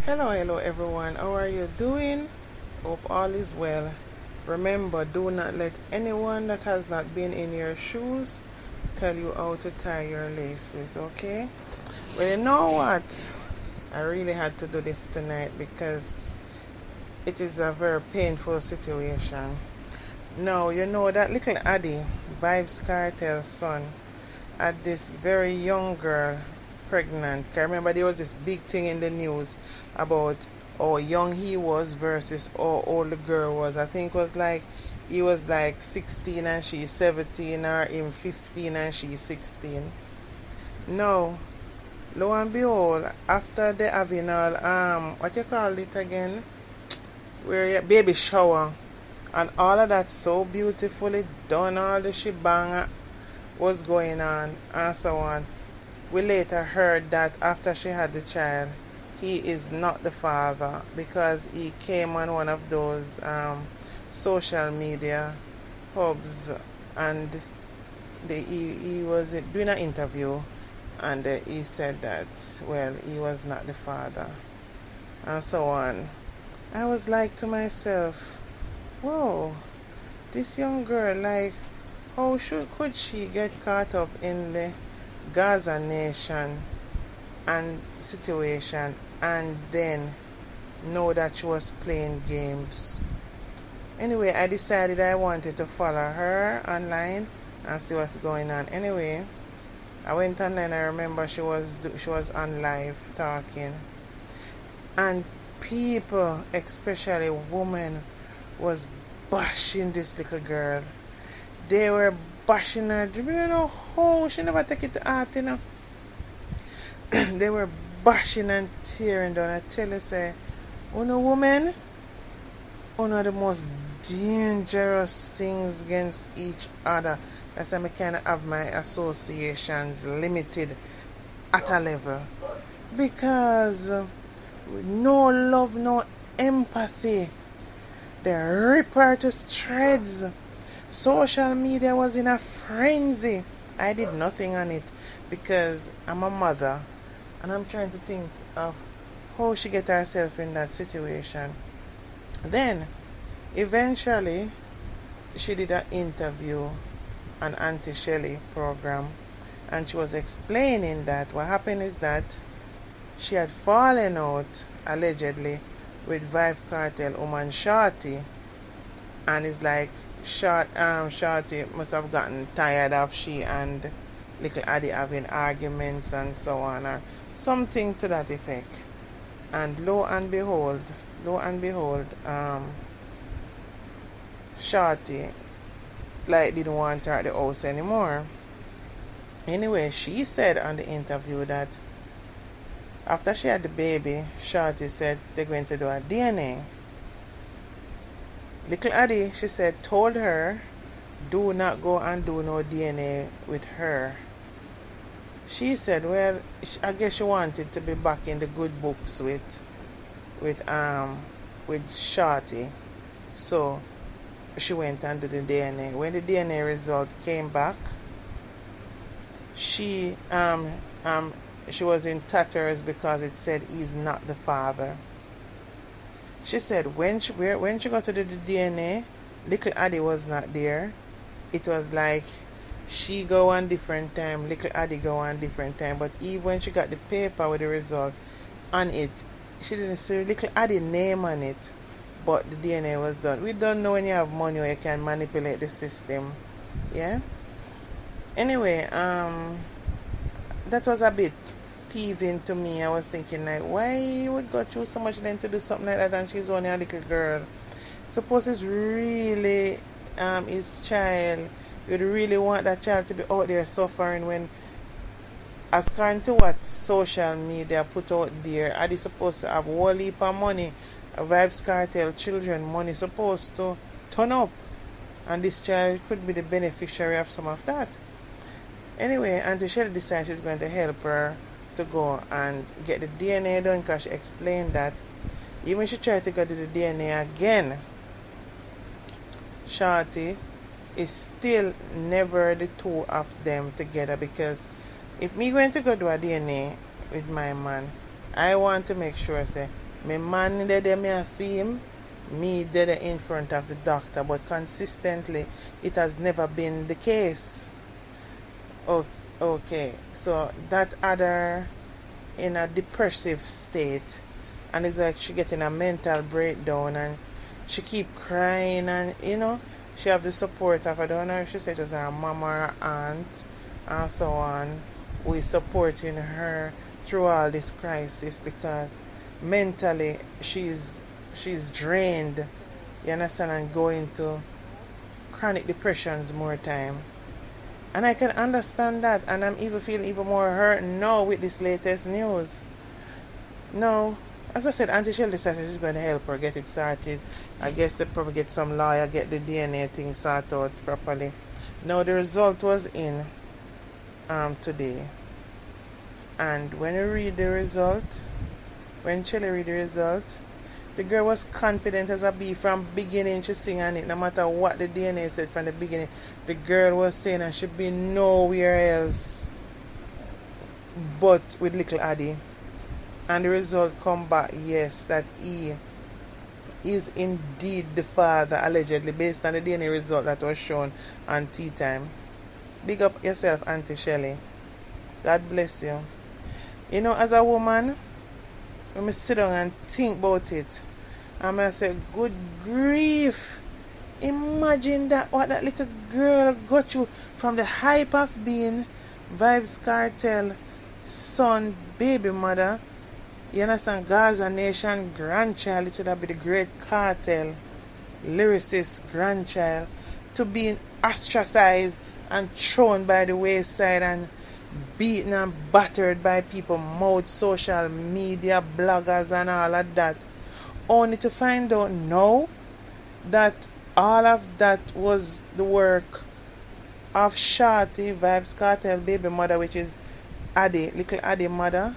Hello everyone. How are you doing? Hope all is well. Remember, do not let anyone that has not been in your shoes tell you how to tie your laces, okay? Well, you know what? I really had to do this tonight because it is a very painful situation. Now, you know that little Addy, Vybz Kartel's son, had this very young girl pregnant. I remember there was this big thing in the news about how young he was versus how old the girl was. I think it was like he was like 16 and she's 17, or him 15 and she's 16. Now, lo and behold, after they having all what you call it again? Where baby shower and all of that so beautifully done, all the shebang was going on and so on. We later heard that after she had the child, he is not the father because he came on one of those social media hubs, and he was doing an interview, and he said that, well, he was not the father and so on. I was like to myself, whoa, this young girl, like, how could she get caught up in the Gaza nation and situation and then know that she was playing games? Anyway, I decided I wanted to follow her online and see what's going on. Anyway, I went online. I remember she was on live talking, and people, especially women, was bashing this little girl. They were bashing her. You know how she never take it to heart, you know. They were bashing and tearing down. I tell you, say, women, one of the most dangerous things against each other. That's why I kind of have my associations limited at a level. Because no love, no empathy. They rip her to shreds. Social media was in a frenzy. I did nothing on it because I'm a mother and I'm trying to think of how she get herself in that situation. Then, eventually, she did an interview on Auntie Shelly program, and she was explaining that what happened is that she had fallen out, allegedly, with Vybz Kartel woman Shorty, and it's like Shorty must have gotten tired of she and little Addi having arguments and so on, or something to that effect. And lo and behold, Shorty like didn't want her at the house anymore. Anyway, she said on the interview that after she had the baby, Shorty said they're going to do a DNA. Little Addi, she said, told her, do not go and do no DNA with her. She said, well, I guess she wanted to be back in the good books with Shorty. So she went and did the DNA. When the DNA result came back, she was in tatters because it said he's not the father. She said when she got to do the DNA, little Addi was not there. It was like she go on different time, little Addi go on different time. But even when she got the paper with the result on it, she didn't see little Addi name on it. But the DNA was done. We don't know when you have money or you can manipulate the system. Yeah? Anyway, that was a bit peeving to me. I was thinking, like, why you would go through so much then to do something like that, and she's only a little girl. Suppose it's really his child. You'd really want that child to be out there suffering when, as according to what social media put out there, are they supposed to have a whole heap of money? Vybz Kartel children money supposed to turn up, and this child could be the beneficiary of some of that. Anyway, Auntie Shelly decided she's going to help her to go and get the DNA done, because she explained that even she tried to go to the DNA again, Shorty is still never the two of them together. Because if me going to go do a DNA with my man, I want to make sure say My man there me I see him, me there in front of the doctor, but consistently it has never been the case. Okay, so that other in a depressive state, and it's like she getting a mental breakdown, and she keep crying, and she have the support of, I don't know if she said it was her mom or her aunt and so on, who is supporting her through all this crisis, because mentally she's drained, you understand, and going to chronic depressions more time. And I can understand that, and I'm even feeling even more hurt now with this latest news. No, as I said, Auntie Shelly said she's going to help her get it sorted. I guess they probably get some lawyer, get the DNA thing sorted out properly. Now the result was in today. And when you read the result, when Shelly read the result, the girl was confident as a bee from beginning. She sing on it, no matter what the DNA said from the beginning. The girl was saying and she'd be nowhere else but with little Addi. And the result come back, yes, that he is indeed the father, allegedly, based on the DNA result that was shown on Tea Time. Big up yourself, Auntie Shelly. God bless you. As a woman, when I sit down and think about it, and I say, good grief. Imagine that, what that little girl got you from the hype of being Vybz Kartel son, baby mother. You understand? Gaza Nation grandchild. It should have been the great Kartel lyricist grandchild, to being ostracized and thrown by the wayside and beaten and battered by people, mouth, social media, bloggers and all of that. Only to find out now that all of that was the work of Shorty, Vybz Kartel baby mother, which is Addi, little Addi mother.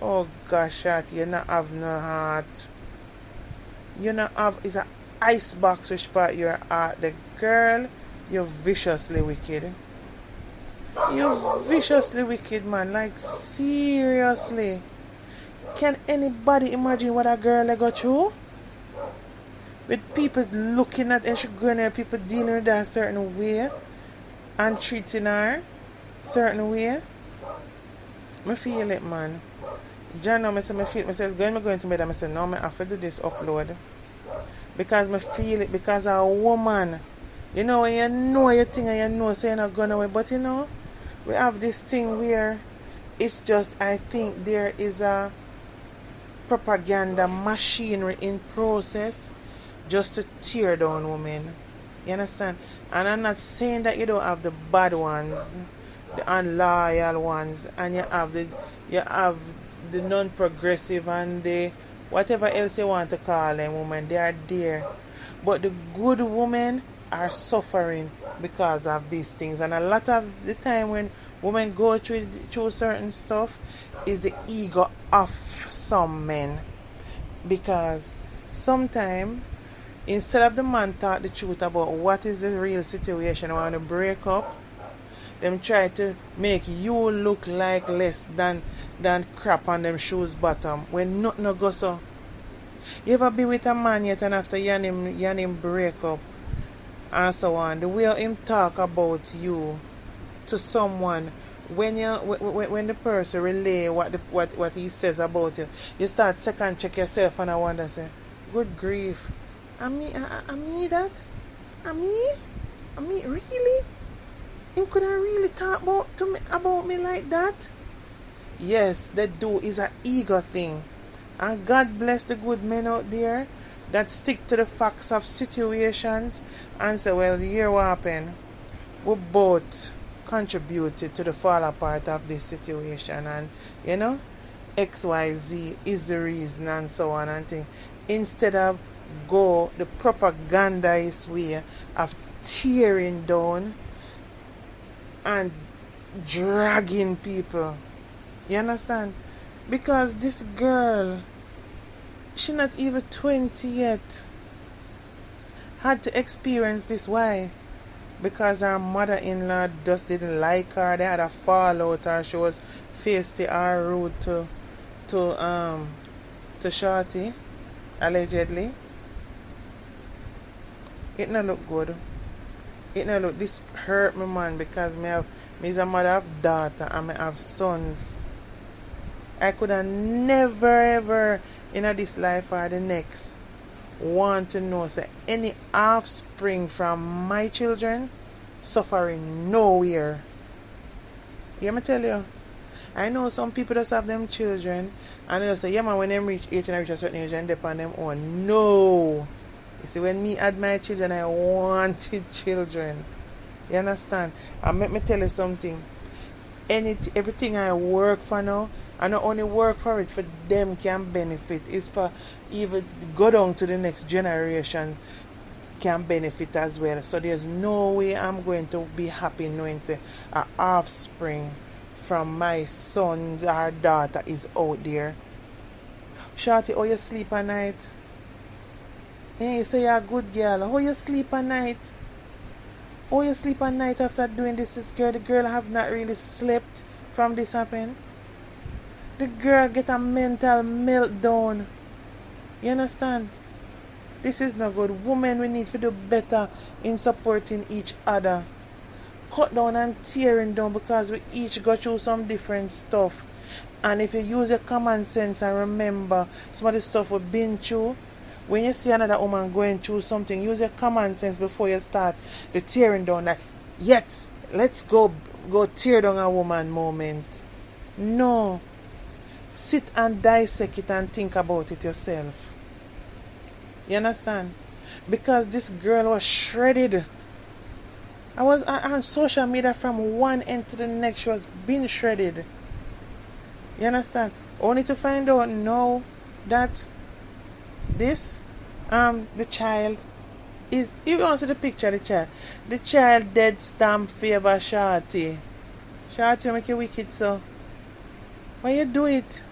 Oh gosh, Shorty, you not have no heart. You not have, is an ice box which part your heart. The girl, you're viciously wicked. You're viciously wicked, man. Like, seriously. Can anybody imagine what a girl got through? With people looking at and she going there, people dealing with her a certain way and treating her a certain way. I feel it, man. John, I say, I feel it. I going to bed, I say, no, I have to do this upload. Because I feel it, because I'm a woman. When you know your thing and you know so you're not going away. But we have this thing where it's just, I think there is a propaganda machinery in process just to tear down women. You understand? And I'm not saying that you don't have the bad ones, the unloyal ones, and you have the non-progressive and the whatever else you want to call them women. They are there. But the good women are suffering because of these things. And a lot of the time when women go through certain stuff is the ego of some men. Because sometimes, instead of the man talk the truth about what is the real situation, want to break up, them try to make you look like less than crap on them shoes bottom when nothing no go so. You ever be with a man yet and after you and him break up and so on, the way him talk about you to someone, when the person relay what he says about you, you start second check yourself and I wonder, say, good grief, I me that? I me really? Him could have really talk about me like that? Yes, they do. Is an ego thing. And God bless the good men out there that stick to the facts of situations and say, well, here what happened. We both contributed to the fall apart of this situation, and XYZ is the reason and so on and things. Instead of go the propagandist way of tearing down and dragging people. You understand? Because this girl, she not even 20 yet, had to experience this. Why? Because her mother-in-law just didn't like her. They had a fallout, or she was feisty or rude to to Shorty, allegedly. It not look good. It not look, this hurt me, man, because me is a mother of daughter and me have sons. I could have never ever in this life or the next want to know say any offspring from my children suffering nowhere. You me tell you? I know some people just have them children and they just say, yeah man, when them reach 18 and reach a certain age and depend on them own. No. You see, when me had my children, I wanted children. You understand? And let me tell you something. Everything I work for now, I not only work for it, for them can benefit. It's for even go down to the next generation can benefit as well. So there's no way I'm going to be happy knowing say an offspring from my son or daughter is out there. Shorty, how you sleep at night? Hey, you say you're a good girl. How you sleep at night? How you sleep at night after doing this girl? The girl have not really slept from this happen. The girl get a mental meltdown. You understand? This is not good. Women, we need to do better in supporting each other. Cut down and tearing down because we each go through some different stuff. And if you use your common sense and remember some of the stuff we've been through, when you see another woman going through something, use your common sense before you start the tearing down. Like, yes, let's go tear down a woman moment. No. Sit and dissect it and think about it yourself. You understand? Because this girl was shredded. I was on social media from one end to the next. She was being shredded. You understand? Only to find out now that this the child is, you want to see the picture of the child dead stamp favor Shorty. Shorty, you make you wicked, so why you do it?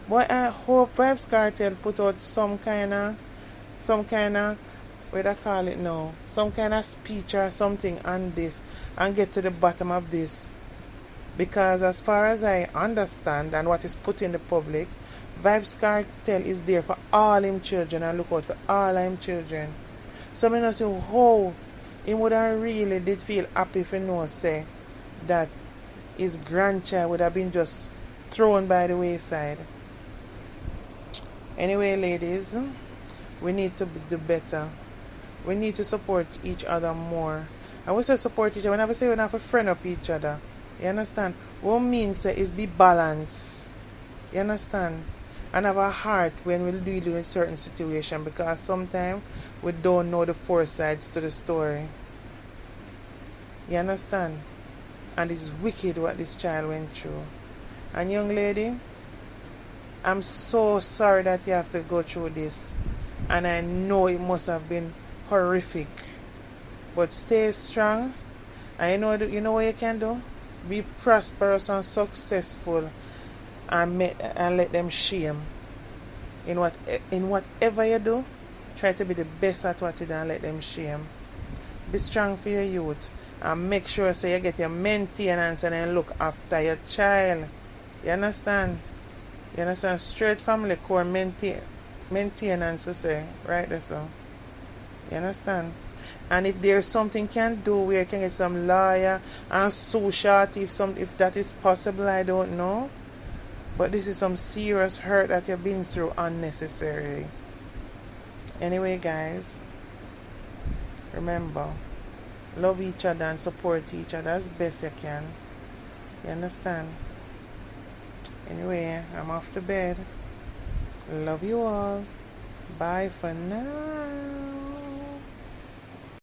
Boy, I hope Vybz Kartel put out some kind of what I call it now, some kind of speech or something on this and get to the bottom of this. Because as far as I understand and what is put in the public, Vybz Kartel is there for all him children and look out for all him children. So I know say how he would have really did feel happy if he know say that his grandchild would have been just thrown by the wayside. Anyway, ladies, we need to do better. We need to support each other more. And we say support each other. Whenever say we have to friend up each other. You understand? What means is be balanced. You understand? And have a heart when we deal with certain situation, because sometimes we don't know the four sides to the story. You understand? And it's wicked what this child went through. And young lady, I'm so sorry that you have to go through this. And I know it must have been horrific. But stay strong. And you know what you can do? Be prosperous and successful, and let them shame. In whatever you do, try to be the best at what you do and let them shame. Be strong for your youth and make sure so you get your maintenance and then look after your child. You understand? You understand? Straight family core maintenance, we say. Right there, so. You understand? And if there's something can do where you can get some lawyer and sue Shorty if that is possible, I don't know. But this is some serious hurt that you've been through unnecessarily. Anyway, guys, remember, love each other and support each other as best you can. You understand? Anyway, I'm off to bed. Love you all. Bye for now.